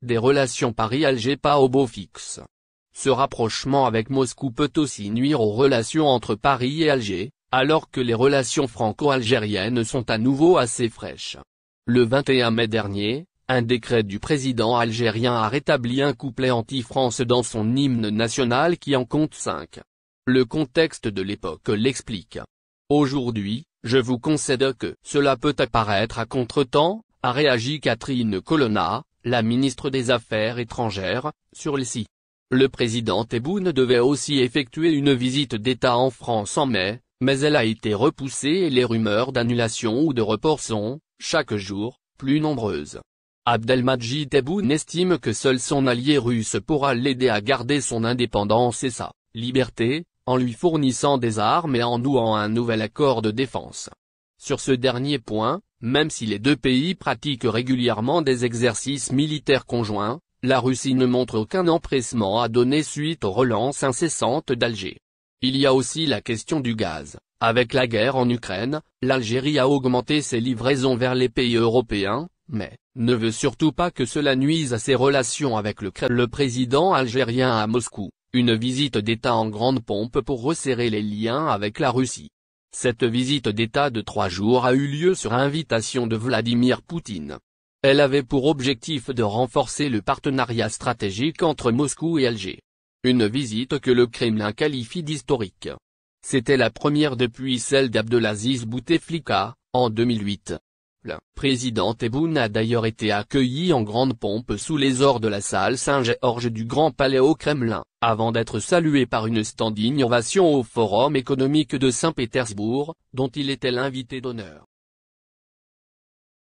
des relations Paris-Alger pas au beau fixe. Ce rapprochement avec Moscou peut aussi nuire aux relations entre Paris et Alger, alors que les relations franco-algériennes sont à nouveau assez fraîches. Le 21 mai dernier, un décret du président algérien a rétabli un couplet anti-France dans son hymne national qui en compte 5. Le contexte de l'époque l'explique. Aujourd'hui, je vous concède que cela peut apparaître à contretemps, a réagi Catherine Colonna, la ministre des Affaires étrangères, sur le site. Le président Tebboune devait aussi effectuer une visite d'État en France en mai, mais elle a été repoussée et les rumeurs d'annulation ou de report sont, chaque jour, plus nombreuses. Abdelmadjid Tebboune estime que seul son allié russe pourra l'aider à garder son indépendance et sa liberté, en lui fournissant des armes et en nouant un nouvel accord de défense. Sur ce dernier point, même si les deux pays pratiquent régulièrement des exercices militaires conjoints, la Russie ne montre aucun empressement à donner suite aux relances incessantes d'Alger. Il y a aussi la question du gaz. Avec la guerre en Ukraine, l'Algérie a augmenté ses livraisons vers les pays européens, mais ne veut surtout pas que cela nuise à ses relations avec le Kremlin. Le président algérien à Moscou, une visite d'État en grande pompe pour resserrer les liens avec la Russie. Cette visite d'État de 3 jours a eu lieu sur invitation de Vladimir Poutine. Elle avait pour objectif de renforcer le partenariat stratégique entre Moscou et Alger. Une visite que le Kremlin qualifie d'historique. C'était la première depuis celle d'Abdelaziz Bouteflika, en 2008. Le président Tebboune a d'ailleurs été accueilli en grande pompe sous les ors de la salle Saint-Georges du Grand Palais au Kremlin, avant d'être salué par une standing ovation au Forum économique de Saint-Pétersbourg, dont il était l'invité d'honneur.